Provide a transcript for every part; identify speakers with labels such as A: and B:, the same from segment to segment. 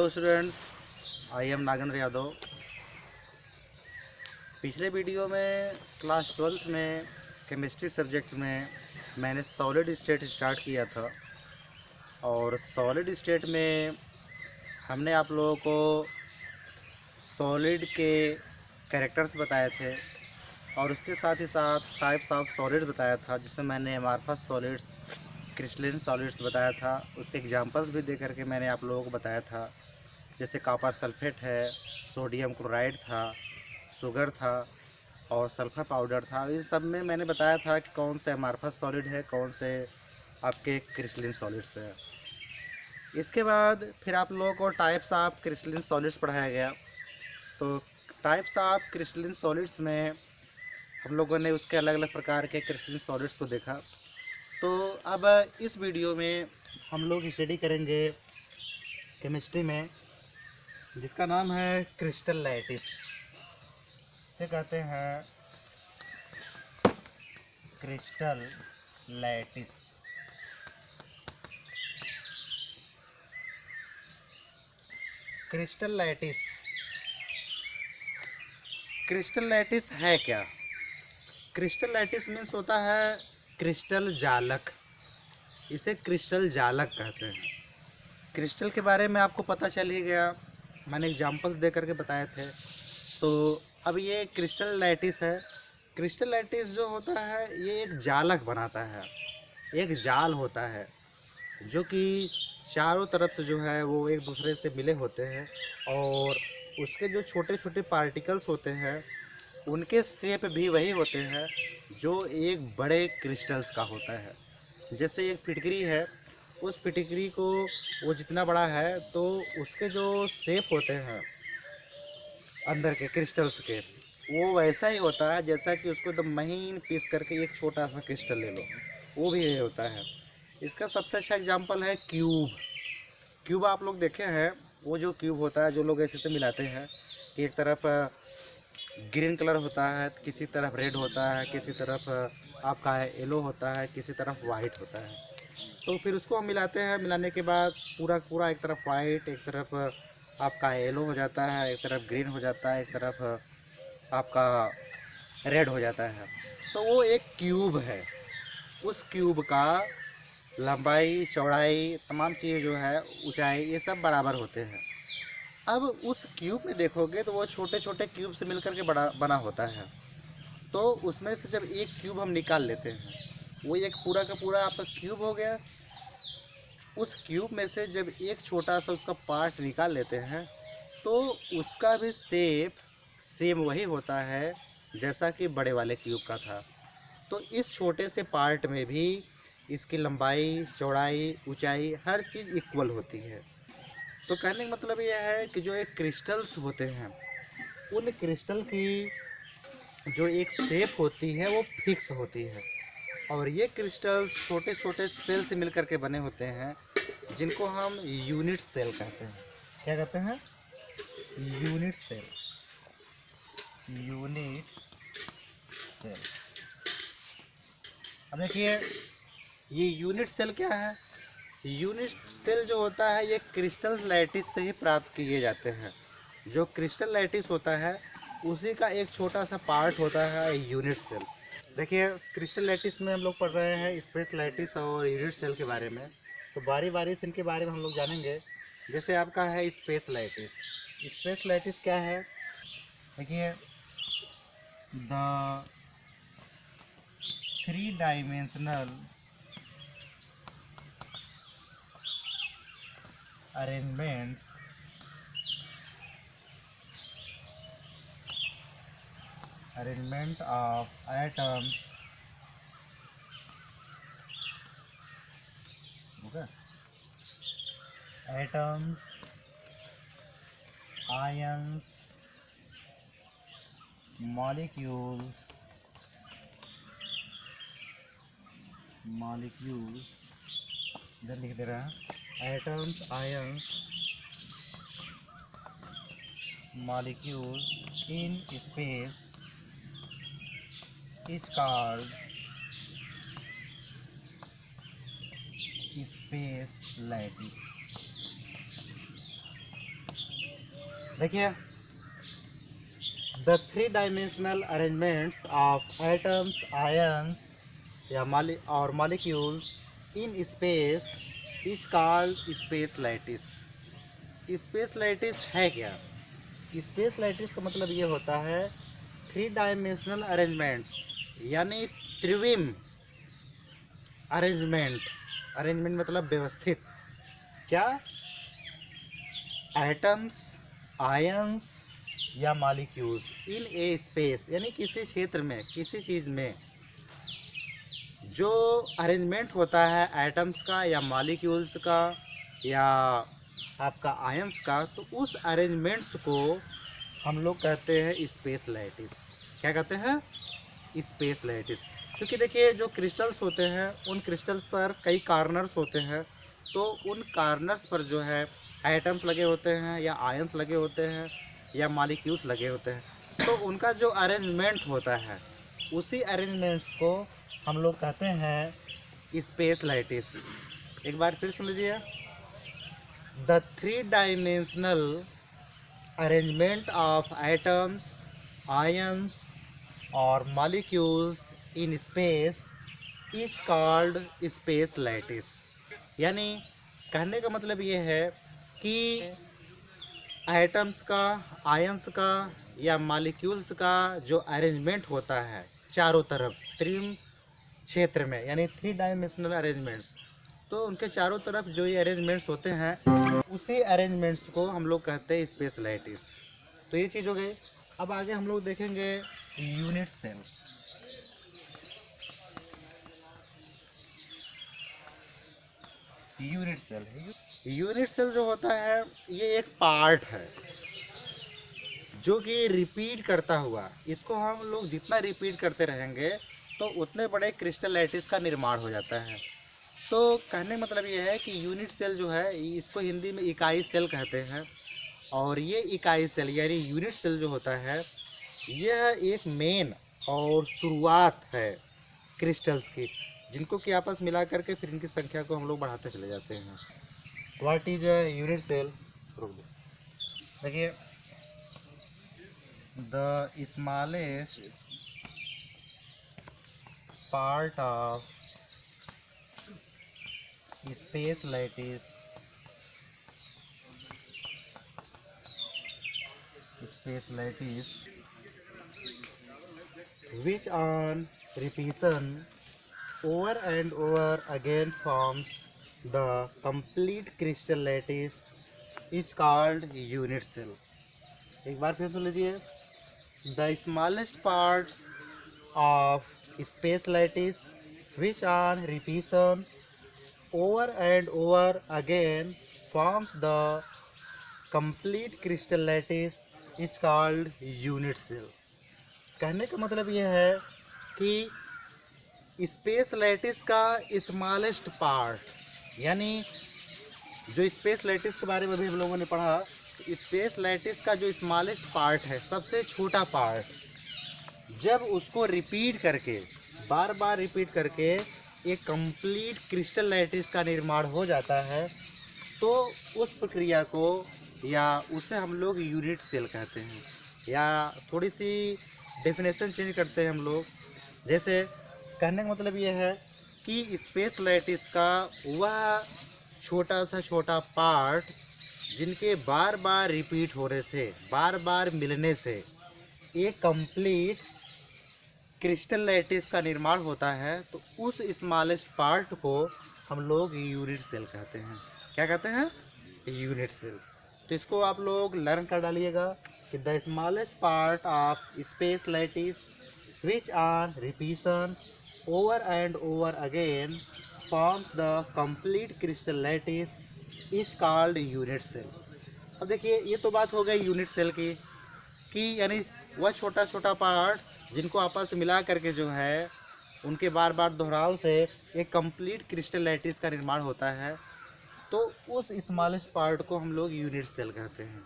A: Hello students, I am Nagendra Yadav. पिछले video में class 12th में केमिस्ट्री सब्जेक्ट में मैंने सॉलिड स्टेट स्टार्ट किया था और सॉलिड स्टेट में हमने आप लोगों को सॉलिड के कैरेक्टर्स बताए थे और उसके साथ ही साथ टाइप्स ऑफ सॉलिड्स बताया था, जिसमें मैंने अमारफस सॉलिड्स, क्रिस्टलिन सॉलिड्स बताया था। उसके एग्जांपल्स भी दे करके मैंने आप लोगों को बताया था, जैसे कॉपर सल्फेट है, सोडियम क्लोराइड था, शुगर था और सल्फर पाउडर था। इन सब में मैंने बताया था कि कौन से अमारफस सॉलिड है, कौन से आपके क्रिस्टलिन सॉलिड्स है। इसके बाद फिर आप लोगों को टाइप्स ऑफ क्रिस्टलिन सॉलिड्स पढ़ाया गया। तो टाइप्स ऑफ क्रिस्टलिन सॉलिड्स में हम लोगों ने उसके अलग अलग प्रकार के क्रिस्टलिन सॉलिड्स को देखा। तो अब इस वीडियो में हम लोग स्टडी करेंगे केमिस्ट्री में, जिसका नाम है क्रिस्टल लैटिस। इसे कहते हैं crystal lattice. Crystal lattice, crystal lattice है क्या? क्रिस्टल लैटिस मीन्स होता है क्रिस्टल जालक। इसे क्रिस्टल जालक कहते हैं। क्रिस्टल के बारे में आपको पता चल ही गया, मैंने एग्जांपल्स दे करके बताए थे। तो अब ये क्रिस्टल लैटिस है। क्रिस्टल लैटिस जो होता है ये एक जालक बनाता है, एक जाल होता है जो कि चारों तरफ से जो है वो एक दूसरे से मिले होते हैं और उसके जो छोटे छोटे पार्टिकल्स होते हैं उनके शेप भी वही होते हैं जो एक बड़े क्रिस्टल्स का होता है। जैसे एक फिटकरी है, उस फिटकरी को वो जितना बड़ा है तो उसके जो शेप होते हैं अंदर के क्रिस्टल्स के, वो वैसा ही होता है जैसा कि उसको एकदम महीन पीस करके एक छोटा सा क्रिस्टल ले लो, वो भी यही होता है। इसका सबसे अच्छा एग्जांपल है क्यूब। क्यूब आप लोग देखे हैं, वो जो क्यूब होता है जो लोग ऐसे से मिलाते हैं कि एक तरफ ग्रीन कलर होता है, किसी तरफ रेड होता है, किसी तरफ आपका येलो होता है, किसी तरफ वाइट होता है। तो फिर उसको हम मिलाते हैं, मिलाने के बाद पूरा पूरा एक तरफ वाइट, एक तरफ आपका येलो हो जाता है, एक तरफ ग्रीन हो जाता है, एक तरफ आपका रेड हो जाता है। तो वो एक क्यूब है। उस क्यूब का लंबाई, चौड़ाई, तमाम चीज़ें जो है, ऊंचाई, ये सब बराबर होते हैं। अब उस क्यूब में देखोगे तो वो छोटे छोटे क्यूब से मिलकर के बड़ा बना होता है। तो उसमें से जब एक क्यूब हम निकाल लेते हैं, वो एक पूरा का पूरा आपका क्यूब हो गया। उस क्यूब में से जब एक छोटा सा उसका पार्ट निकाल लेते हैं तो उसका भी शेप सेम वही होता है जैसा कि बड़े वाले क्यूब का था। तो इस छोटे से पार्ट में भी इसकी लंबाई, चौड़ाई, ऊंचाई, हर चीज़ इक्वल होती है। तो कहने का मतलब यह है कि जो एक क्रिस्टल्स होते हैं, उन क्रिस्टल की जो एक शेप होती है वो फिक्स होती है और ये क्रिस्टल्स छोटे छोटे सेल से मिलकर के बने होते हैं, जिनको हम यूनिट सेल कहते हैं। क्या कहते हैं? Unit cell. Unit cell. अब देखिए, ये यूनिट सेल क्या है? यूनिट सेल जो होता है ये क्रिस्टल लैटिस से ही प्राप्त किए जाते हैं। जो क्रिस्टल लैटिस होता है उसी का एक छोटा सा पार्ट होता है यूनिट सेल। देखिए, क्रिस्टल लैटिस में हम लोग पढ़ रहे हैं स्पेस लैटिस और यूनिट सेल के बारे में। तो बारी बारी से इनके बारे में हम लोग जानेंगे। जैसे आपका है स्पेस लैटिस। स्पेस लैटिस क्या है? देखिए, the 3 dimensional arrangement of atoms, okay, atoms, ions, molecules, इधर लिख दे रहा है, atoms, ions, molecules in space is called space lattice। देखिए, the three dimensional arrangements of atoms, ions या molecules in space is called space lattice. Space lattice है क्या? Space लाइटिस का मतलब ये होता है थ्री डायमेंशनल अरेंजमेंट्स, यानी त्रिविम अरेंजमेंट। अरेंजमेंट मतलब व्यवस्थित। क्या? एटम्स, आयंस या मॉलिक्यूल्स इन ए स्पेस, यानी किसी क्षेत्र में, किसी चीज़ में जो अरेंजमेंट होता है एटम्स का या मॉलिक्यूल्स का या आपका आयंस का, तो उस अरेंजमेंट्स को हम लोग कहते हैं स्पेस लाइटिस। क्या कहते हैं? स्पेस लाइटिस। क्योंकि देखिए, जो क्रिस्टल्स होते हैं उन क्रिस्टल्स पर कई कार्नर्स होते हैं, तो उन कार्नर्स पर जो है एटम्स लगे होते हैं या आयंस लगे होते हैं या मॉलिक्यूल्स लगे होते हैं, तो उनका जो अरेंजमेंट होता है उसी अरेंजमेंट्स को हम लोग कहते हैं स्पेस लाइटिस। एक बार फिर सुन लीजिए, the three dimensional arrangement of atoms, ions और molecules in space is called space lattice. यानी कहने का मतलब ये है कि एटम्स का, आयंस का या मॉलिक्यूल्स का जो अरेंजमेंट होता है चारों तरफ त्रिम क्षेत्र में, यानी थ्री डायमेंशनल अरेंजमेंट्स, तो उनके चारों तरफ जो ये अरेंजमेंट्स होते हैं उसी अरेंजमेंट्स को हम लोग कहते हैं स्पेस लाइटिस। तो ये चीज़ हो गई। अब आगे हम लोग देखेंगे यूनिट सेल। यूनिट सेल जो होता है ये एक पार्ट है जो कि रिपीट करता हुआ, इसको हम लोग जितना रिपीट करते रहेंगे तो उतने बड़े क्रिस्टल लैटिस का निर्माण हो जाता है। तो कहने का मतलब ये है कि यूनिट सेल जो है इसको हिंदी में इकाई सेल कहते हैं, और ये इकाई सेल यानी यूनिट सेल जो होता है यह एक मेन और शुरुआत है क्रिस्टल्स की, जिनको कि आपस मिला करके फिर इनकी संख्या को हम लोग बढ़ाते चले जाते हैं। What is a unit cell? देखिए, the smallest part of space lattice which on repetition over and over again forms the complete crystal lattice is called unit cell। एक बार फिर सुन लीजिए, the smallest parts of space lattice which on repetition over and over again forms the complete crystal lattice is called unit cell। कहने का मतलब यह है कि स्पेस लैटिस का स्मॉलेस्ट पार्ट, यानी जो स्पेस लैटिस के बारे में भी हम लोगों ने पढ़ा, स्पेस लैटिस का जो स्मॉलेस्ट पार्ट है, सबसे छोटा पार्ट, जब उसको रिपीट करके, बार बार रिपीट करके एक कंप्लीट क्रिस्टल लैटिस का निर्माण हो जाता है, तो उस प्रक्रिया को या उसे हम लोग यूनिट सेल कहते हैं। या थोड़ी सी डेफिनेशन चेंज करते हैं हम लोग, जैसे कहने का मतलब ये है कि स्पेस लैटिस का वह छोटा सा छोटा पार्ट जिनके बार बार रिपीट होने से, बार बार मिलने से एक कंप्लीट क्रिस्टल लैटिस का निर्माण होता है, तो उस स्मॉलेस्ट पार्ट को हम लोग यूनिट सेल कहते हैं। क्या कहते हैं? Unit cell. तो इसको आप लोग लर्न कर डालिएगा कि the smallest part of space lattice which on repetition over and over again forms the complete crystal lattice is called unit cell. अब देखिए, ये तो बात हो गई यूनिट सेल की, कि यानी वह छोटा छोटा पार्ट जिनको आपस में मिला करके जो है उनके बार बार दोहराव से एक कंप्लीट क्रिस्टल लैटिस का निर्माण होता है, तो उस स्मॉलेस्ट पार्ट को हम लोग यूनिट सेल कहते हैं।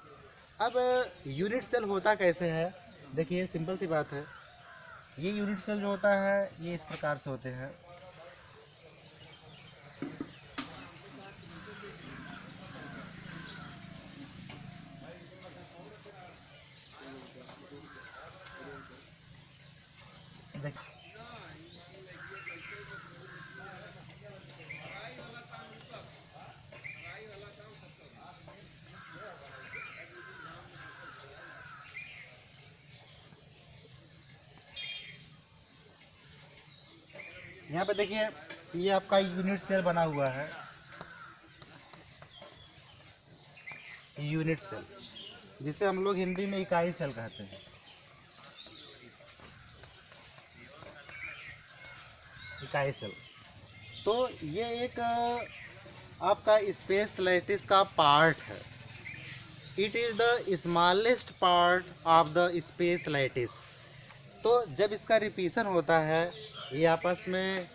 A: अब यूनिट सेल होता कैसे है? देखिए, सिंपल सी बात है। ये यूनिट सेल जो होता है ये इस प्रकार से होते हैं। यहाँ पे देखिए, ये आपका यूनिट सेल बना हुआ है, यूनिट सेल, जिसे हम लोग हिंदी में इकाई सेल कहते हैं। इकाई सेल, तो ये एक आपका स्पेस लैटिस का पार्ट है। It is the smallest part of the space lattice. तो जब इसका रिपीशन होता है, ये आपस में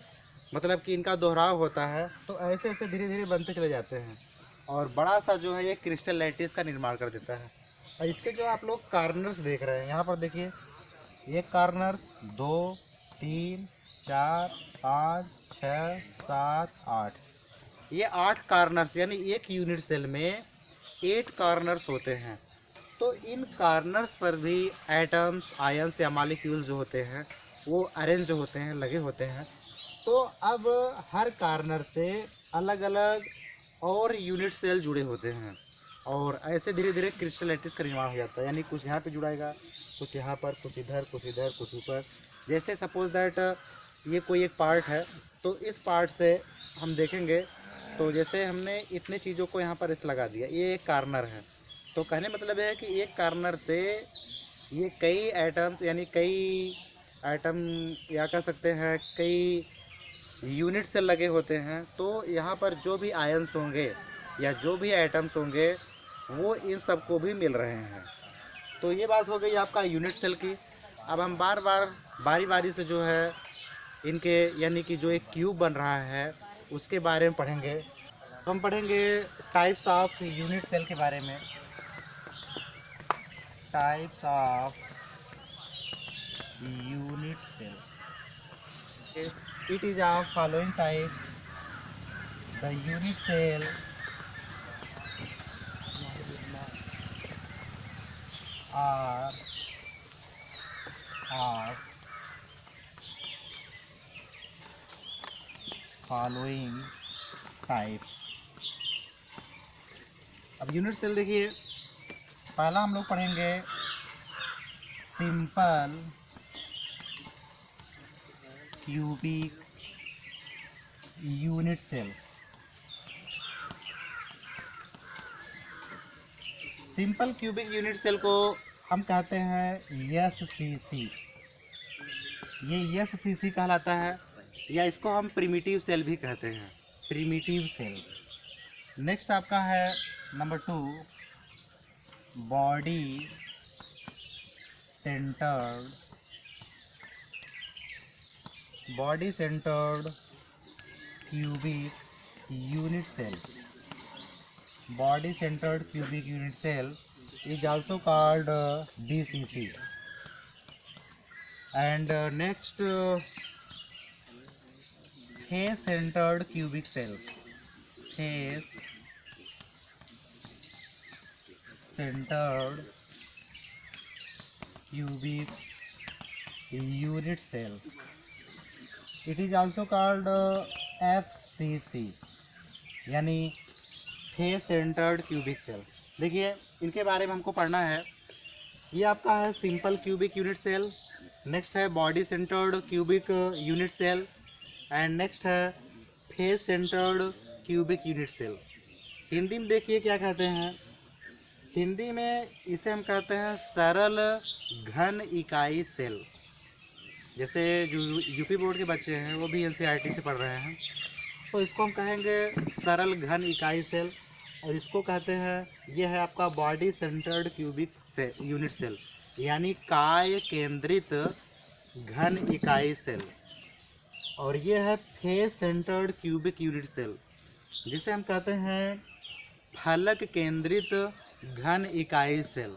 A: मतलब कि इनका दोहराव होता है, तो ऐसे ऐसे धीरे धीरे बनते चले जाते हैं और बड़ा सा जो है ये क्रिस्टल लैटिस का निर्माण कर देता है। और इसके जो आप लोग कार्नर्स देख रहे हैं, यहाँ पर देखिए, ये कार्नर्स 2, 3, 4, 5, 6, 7, 8, ये 8 कार्नर्स, यानी एक यूनिट सेल में 8 कार्नर्स होते हैं। तो इन कार्नर्स पर भी एटम्स, आयंस या मॉलिक्यूल्स जो होते हैं वो अरेंज होते हैं, लगे होते हैं। तो अब हर कार्नर से अलग अलग और यूनिट सेल जुड़े होते हैं और ऐसे धीरे धीरे क्रिस्टल लैटिस का निर्माण हो जाता है। यानी कुछ यहाँ पे जुड़ाएगा, कुछ यहाँ पर, कुछ इधर, कुछ इधर, कुछ ऊपर। जैसे सपोज दैट ये कोई एक पार्ट है, तो इस पार्ट से हम देखेंगे, तो जैसे हमने इतने चीज़ों को यहाँ पर इस लगा दिया, ये एक कार्नर है। तो कहने मतलब है कि एक कार्नर से ये कई एटम्स, यानी कई एटम या कह सकते हैं कई यूनिट से लगे होते हैं। तो यहाँ पर जो भी आयंस होंगे या जो भी एटम्स होंगे वो इन सबको भी मिल रहे हैं। तो ये बात हो गई आपका यूनिट सेल की। अब हम बारी बारी से जो है इनके, यानी कि जो एक क्यूब बन रहा है उसके बारे में पढ़ेंगे। हम पढ़ेंगे टाइप्स ऑफ यूनिट सेल के बारे में। Types of unit cell, it is of following types: the unit cell are of following type। अब यूनिट सेल देखिए, पहला हम लोग पढ़ेंगे simple cubic unit cell. Simple cubic unit cell को हम कहते हैं SCC। ये SCC कहलाता है, या इसको हम प्रिमिटिव सेल भी कहते हैं, प्रिमिटिव सेल। नेक्स्ट आपका है number 2, body centred cubic unit cell। Body centered cubic unit cell is also called BCC। And next, face centered cubic cell। Face centered cubic unit cell, it is also called FCC, यानी face centred cubic cell. देखिए, इनके बारे में हमको पढ़ना है। ये आपका है simple cubic unit cell, next है body centred cubic unit cell, and next है face centred cubic unit cell. Hindi में देखिए क्या कहते हैं, हिंदी में इसे हम कहते हैं सरल घन इकाई सेल। जैसे जो यूपी बोर्ड के बच्चे हैं वो भी NCERT से पढ़ रहे हैं, तो इसको हम कहेंगे सरल घन इकाई सेल। और इसको कहते हैं, ये है आपका body centred cubic unit cell, यानी काय केंद्रित घन इकाई सेल। और ये है face centred cubic unit cell, जिसे हम कहते हैं फलक केंद्रित घन इकाई सेल।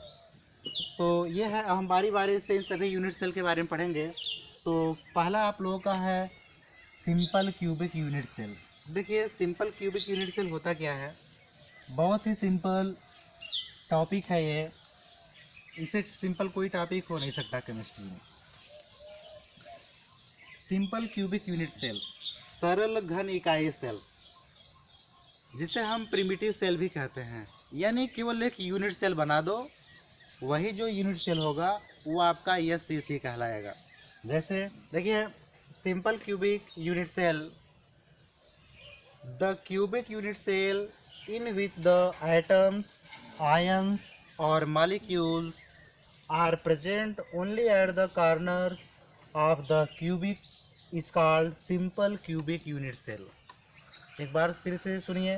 A: तो ये है, अब हम बारी बारी से इन सभी यूनिट सेल के बारे में पढ़ेंगे। तो पहला आप लोगों का है सिंपल क्यूबिक यूनिट सेल। देखिए, सिंपल क्यूबिक यूनिट सेल होता क्या है, बहुत ही सिंपल टॉपिक है ये, इसे सिंपल कोई टॉपिक हो नहीं सकता केमिस्ट्री में। सिंपल क्यूबिक यूनिट सेल, सरल घन इकाई सेल, जिसे हम प्रिमिटिव सेल भी कहते हैं। यानी केवल एक यूनिट सेल बना दो, वही जो यूनिट सेल होगा वो आपका SCC कहलाएगा। जैसे देखिए, simple cubic unit cell, the cubic unit cell in which the atoms, ions और molecules are present only at the corner of the cubic is called simple cubic unit cell. एक बार फिर से सुनिए,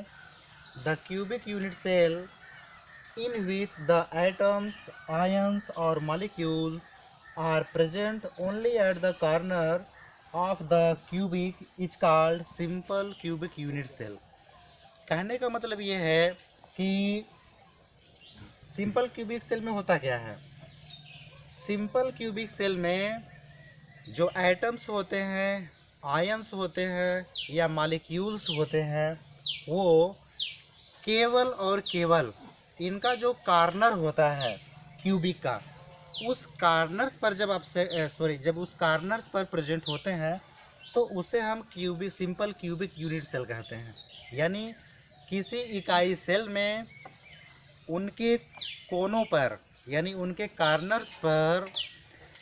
A: the cubic unit cell in which the atoms, ions or molecules are present only at the corner of the cubic is called simple cubic unit cell। कहने का मतलब ये है कि सिंपल क्यूबिक सेल में होता क्या है। सिंपल क्यूबिक सेल में जो एटम्स होते हैं, आयंस होते हैं या मॉलिक्यूल्स होते हैं, वो केवल और केवल इनका जो कॉर्नर होता है क्यूबिक का, उस कॉर्नर्स पर जब उस कॉर्नर्स पर प्रेजेंट होते हैं तो उसे हम सिंपल क्यूबिक यूनिट सेल कहते हैं। यानी किसी इकाई सेल में उनके कोनों पर, यानी उनके कॉर्नर्स पर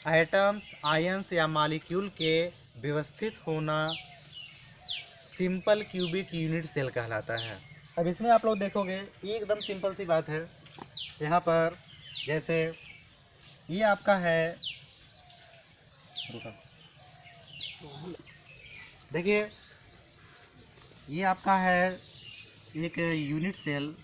A: एटम्स, आयंस या मॉलिक्यूल के व्यवस्थित होना सिंपल क्यूबिक यूनिट सेल कहलाता है। अब इसमें आप लोग देखोगे, एकदम सिंपल सी बात है। यहाँ पर जैसे ये आपका है, देखिए ये आपका है एक यूनिट सेल,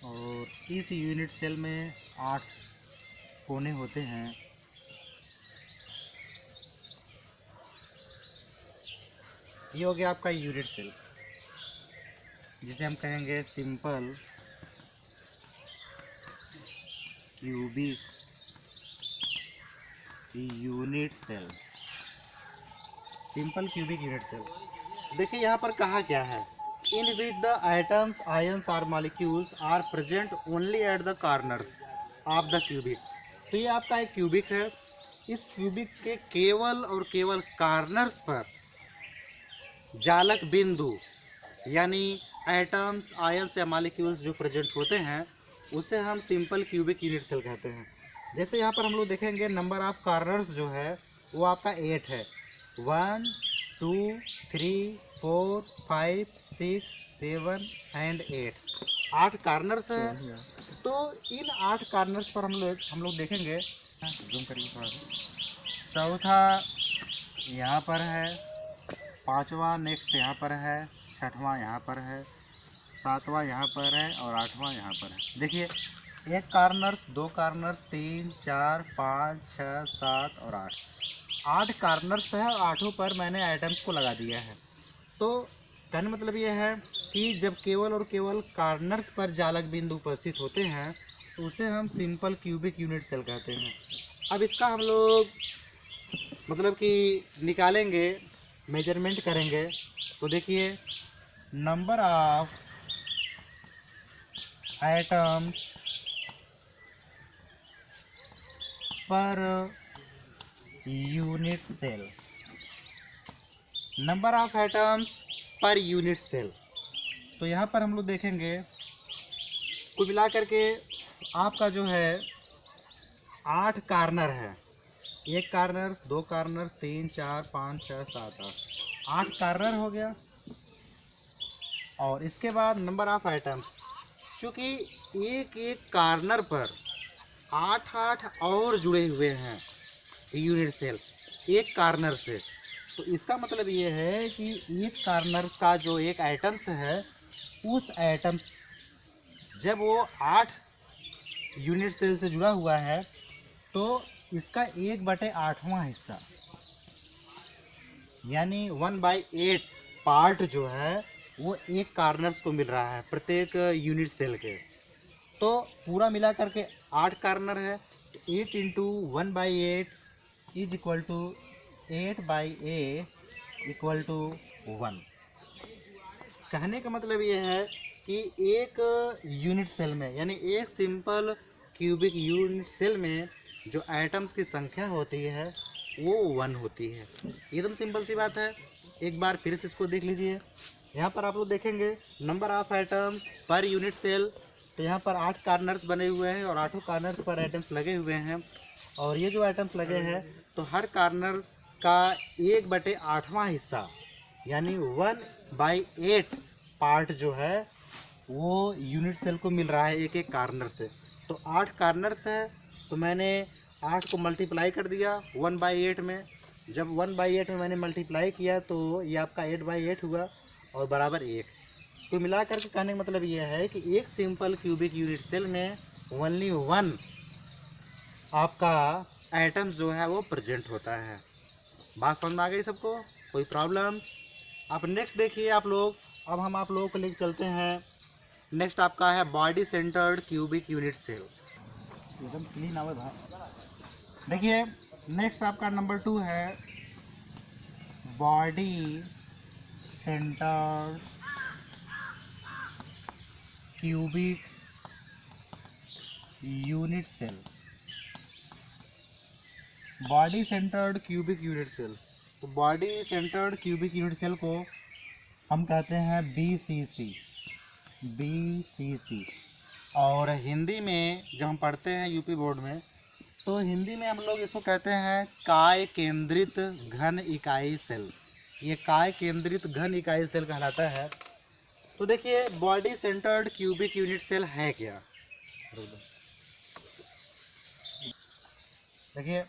A: और इस यूनिट सेल में 8 कोने होते हैं। ये हो गया आपका यूनिट सेल, जिसे हम कहेंगे simple cubic unit cell. Simple cubic unit cell. देखिए यहाँ पर कहा क्या है, in which the atoms, ions or molecules are present only at the corners of the cubic। तो ये आपका एक क्यूबिक है, इस क्यूबिक के केवल और केवल कॉर्नर्स पर जालक बिंदु, यानी एटम्स, आयंस या मॉलिक्यूल्स जो प्रेजेंट होते हैं, उसे हम सिंपल क्यूबिक यूनिट सेल कहते हैं। जैसे यहाँ पर हम लोग देखेंगे, नंबर ऑफ कॉर्नर्स जो है वो आपका 8 है। 1 2 3 4 5 6 7 एंड 8 कॉर्नर्स हैं। तो इन 8 कॉर्नर्स पर हम लोग देखेंगे, जूम करिए थोड़ा सा। चौथा यहाँ पर है, पांचवा नेक्स्ट यहाँ पर है, छठवां यहाँ पर है, सातवां यहाँ पर है और आठवां यहाँ पर है। देखिए, एक कॉर्नर्स, 2 कॉर्नर्स, 3 4 5 6 7 और 8 कॉर्नर्स है, और 8 पर मैंने आइटम्स को लगा दिया है। तो कहने मतलब ये है कि जब केवल और केवल कॉर्नर्स पर जालक बिंदु उपस्थित होते हैं तो उसे हम सिंपल क्यूबिक यूनिट सेल कहते हैं। अब इसका हम लोग मतलब कि निकालेंगे, मेजरमेंट करेंगे। तो देखिए, number of atoms per unit cell, number of atoms per unit cell. तो यहाँ पर हम लोग देखेंगे, कुल मिला करके आपका जो है 8 कॉर्नर है। एक कॉर्नर, 2 कॉर्नर, 3 4 5 6 7 8 कॉर्नर हो गया। और इसके बाद नंबर ऑफ आइटम्स, क्योंकि एक एक कॉर्नर पर 8 और जुड़े हुए हैं यूनिट सेल एक कॉर्नर से, तो इसका मतलब ये है कि एक कॉर्नर का जो एक आइटम्स है, उस आइटम्स जब वो 8 यूनिट सेल से जुड़ा हुआ है तो इसका 1/8वां हिस्सा, यानी 1/8 पार्ट जो है वो एक कॉर्नर्स को मिल रहा है प्रत्येक यूनिट सेल के। तो पूरा मिला करके 8 कॉर्नर है, 8 into 1/8 is equal to 8/8 equal to 1। कहने का मतलब ये है कि एक यूनिट सेल में, यानी एक सिंपल क्यूबिक यूनिट सेल में जो एटम्स की संख्या होती है वो 1 होती है। एकदम सिंपल सी बात है। एक बार फिर से इसको देख लीजिए। यहाँ पर आप लोग देखेंगे number of atoms per unit cell, तो यहाँ पर 8 कार्नर्स बने हुए हैं और 8 कार्नर्स पर एटम्स लगे हुए हैं। और ये जो एटम्स लगे हैं तो हर कार्नर का 1/8वां हिस्सा यानी 1/8 पार्ट जो है वो यूनिट सेल को मिल रहा है एक एक कार्नर से। तो 8 कार्नर्स है, तो मैंने 8 को मल्टीप्लाई कर दिया 1/8 में। जब 1/8 में मैंने मल्टीप्लाई किया तो ये आपका 8/8 हुआ और बराबर 1। तो मिला करके कहने का मतलब ये है कि एक सिंपल क्यूबिक यूनिट सेल में ओनली 1 आपका एटम्स जो है वो प्रेजेंट होता है। बात समझ में आ गई सबको? कोई प्रॉब्लम्स? आप नेक्स्ट देखिए आप लोग। अब हम आप लोगों को लेकर चलते हैं। नेक्स्ट आपका है body centred cubic unit cell. एकदम क्लीन आवे भाई। देखिए नेक्स्ट आपका नंबर 2 है body centred cubic unit cell. Body centred cubic unit cell, तो body centred cubic unit cell को हम कहते हैं BCC। और हिंदी में जब हम पढ़ते हैं यूपी बोर्ड में, तो हिंदी में हम लोग इसको कहते हैं काय केंद्रित घन इकाई सेल। ये काय केंद्रित घन इकाई सेल कहलाता है। तो देखिए body centred cubic unit cell है क्या? देखिए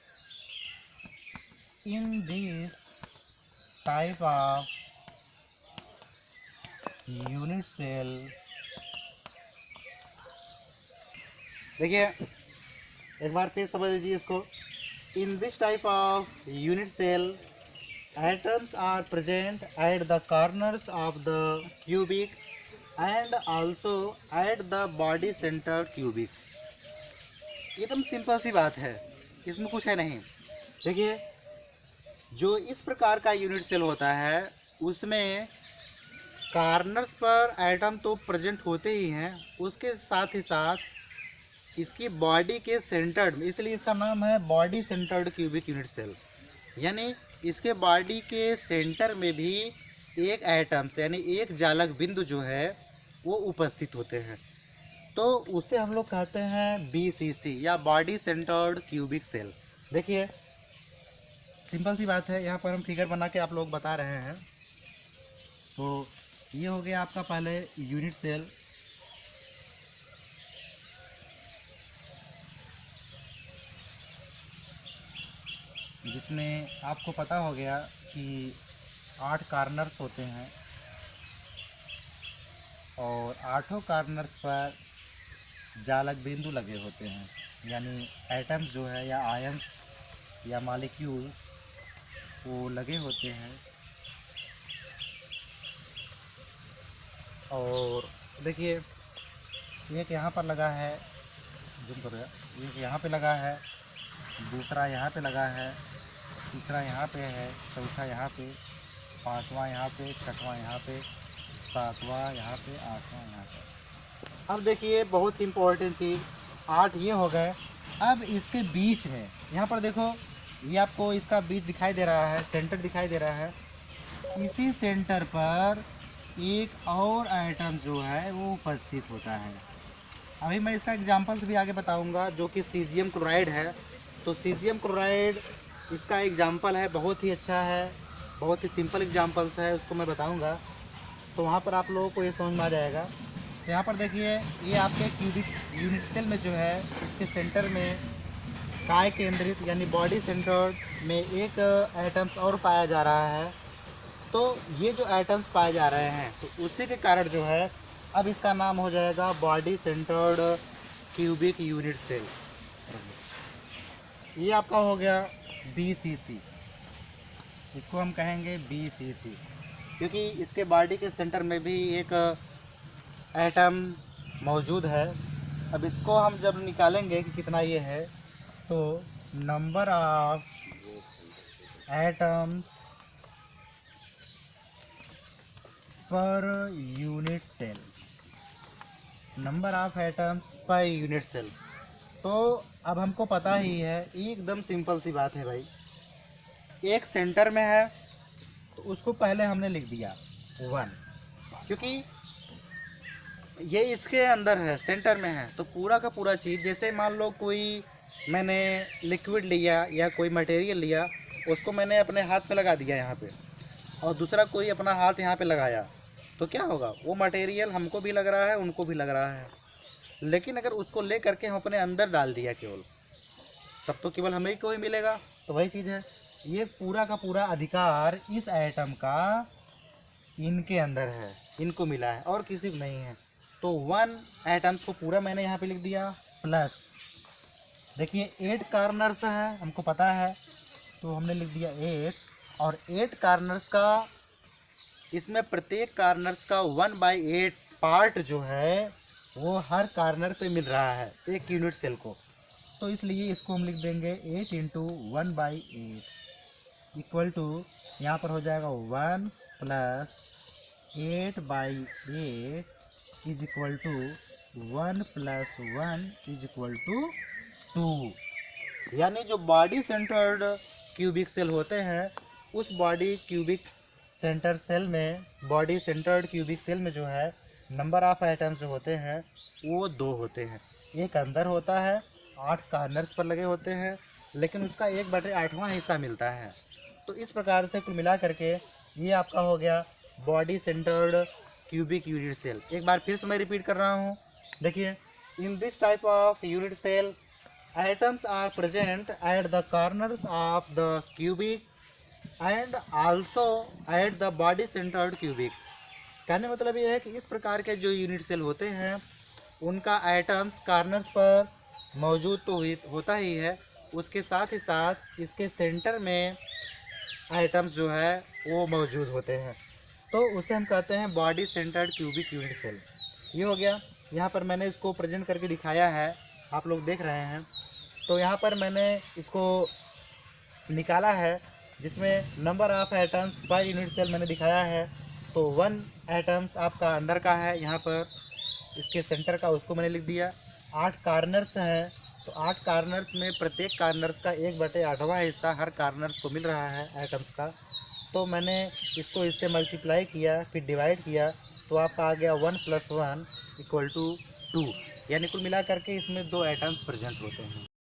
A: in this type of unit cell, देखिए एक बार फिर समझ लीजिए इसको। in this type of unit cell atoms are present at the corners of the cubic and also at the body center cubic। एकदम सिंपल सी बात है, इसमें कुछ है नहीं। देखिए जो इस प्रकार का यूनिट सेल होता है उसमें कार्नर्स पर एटम तो प्रेजेंट होते ही हैं, उसके साथ ही साथ इसकी बॉडी के सेंटर्ड में, इसलिए इसका नाम है body centred cubic unit cell. यानी इसके बॉडी के सेंटर में भी एक एटम्स यानी एक जालक बिंदु जो है वो उपस्थित होते हैं। तो उसे हम लोग कहते हैं BCC या बॉडी सेंटर्ड क्यूबिक सेल। देखिए सिंपल सी बात है, यहाँ पर हम फिगर बना के आप लोग बता रहे हैं। तो ये हो गया आपका पहले यूनिट सेल। जिसमें आपको पता हो गया कि 8 कार्नर्स होते हैं और 8 कार्नर्स पर जालक बिंदु लगे होते हैं, यानी एटम्स जो है या आयंस या मॉलिक्यूल्स वो लगे होते हैं। और देखिए एक यहाँ पर लगा है, जूम करो, एक यहाँ पे लगा है, दूसरा यहाँ पे लगा है, तीसरा यहाँ पे है, चौथा यहाँ पे, पांचवा यहाँ पे, छठवां यहाँ पे, सातवां यहाँ पे, आठवां यहाँ पे। अब देखिए बहुत इम्पोर्टेंट चीज़, 8 ये हो गए। अब इसके बीच में यहाँ पर देखो, ये आपको इसका बीच दिखाई दे रहा है, सेंटर दिखाई दे रहा है। इसी सेंटर पर एक और एटम जो है वो उपस्थित होता है। अभी मैं इसका एग्जांपल्स भी आगे बताऊंगा, जो कि सीजियम क्लोराइड है। तो सीजियम क्लोराइड इसका एग्जांपल है, बहुत ही अच्छा है, बहुत ही सिंपल एग्जांपल्स है, उसको मैं बताऊंगा। तो वहाँ पर आप लोगों को ये समझ में आ जाएगा। तो यहाँ पर देखिए ये आपके क्यूबिक यूनिट सेल में जो है इसके सेंटर में काय केंद्रित यानी बॉडी सेंटर में एक एटम्स और पाया जा रहा है। तो ये जो एटम्स पाए जा रहे हैं तो उसी के कारण जो है अब इसका नाम हो जाएगा body centred cubic unit cell. ये आपका हो गया BCC, इसको हम कहेंगे BCC, क्योंकि इसके बॉडी के सेंटर में भी एक एटम मौजूद है। अब इसको हम जब निकालेंगे कि कितना ये है, तो number of atoms per unit cell, number of atoms per unit cell. तो अब हमको पता ही है, एकदम सिंपल सी बात है भाई। एक सेंटर में है तो उसको पहले हमने लिख दिया 1, क्योंकि ये इसके अंदर है, सेंटर में है। तो पूरा का पूरा चीज़, जैसे मान लो कोई मैंने लिक्विड लिया या कोई मटेरियल लिया, उसको मैंने अपने हाथ पे लगा दिया यहाँ पे, और दूसरा कोई अपना हाथ यहाँ पे लगाया, तो क्या होगा, वो मटेरियल हमको भी लग रहा है, उनको भी लग रहा है। लेकिन अगर उसको ले करके हम अपने अंदर डाल दिया केवल, तब तो केवल हमें को ही मिलेगा। तो वही चीज़ है, ये पूरा का पूरा अधिकार इस एटम का इनके अंदर है, इनको मिला है और किसी को नहीं है। तो 1 एटम्स को पूरा मैंने यहाँ पे लिख दिया, प्लस देखिए 8 कार्नर्स है, हमको पता है, तो हमने लिख दिया 8। और 8 कार्नर्स का, इसमें प्रत्येक कार्नर्स का 1/8 पार्ट जो है वो हर कार्नर पे मिल रहा है एक यूनिट सेल को। तो इसलिए इसको हम लिख देंगे 8 × 1/8 इक्वल टू, यहाँ पर हो जाएगा 1 + 8/8 is equal to 1 + 1 is equal to 2। यानी जो बॉडी सेंटर्ड क्यूबिक सेल होते हैं, उस बॉडी सेंटर्ड क्यूबिक सेल में जो है नंबर ऑफ एटम्स जो होते हैं वो 2 होते हैं। एक अंदर होता है, 8 कार्नर्स पर लगे होते हैं, लेकिन उसका 1/8वां हिस्सा मिलता है। तो इस प्रकार से कुल मिला करके ये आपका हो गया body centred cubic unit cell. एक बार फिर से मैं रिपीट कर रहा हूँ, देखिए, in this type of unit cell atoms are present at the corners of the cubic and also at the body centered cubic। कहने मतलब ये है कि इस प्रकार के जो यूनिट सेल होते हैं उनका एटम्स कार्नर्स पर मौजूद तो होता ही है, उसके साथ ही साथ इसके सेंटर में एटम्स जो है वो मौजूद होते हैं। तो उसे हम कहते हैं body centred cubic unit cell. ये हो गया, यहाँ पर मैंने इसको प्रेजेंट करके दिखाया है, आप लोग देख रहे हैं। तो यहाँ पर मैंने इसको निकाला है, जिसमें number of atoms per unit cell मैंने दिखाया है। तो 1 एटम्स आपका अंदर का है, यहाँ पर इसके सेंटर का, उसको मैंने लिख दिया। 8 कार्नर्स हैं, तो 8 कार्नर्स में प्रत्येक कार्नर्स का 1/8वां हिस्सा हर कार्नर्स को मिल रहा है एटम्स का। तो मैंने इसको इससे मल्टीप्लाई किया, फिर डिवाइड किया, तो आपका आ गया 1 + 1 = 2। यानी कुल मिला करके इसमें 2 एटम्स प्रेजेंट होते हैं।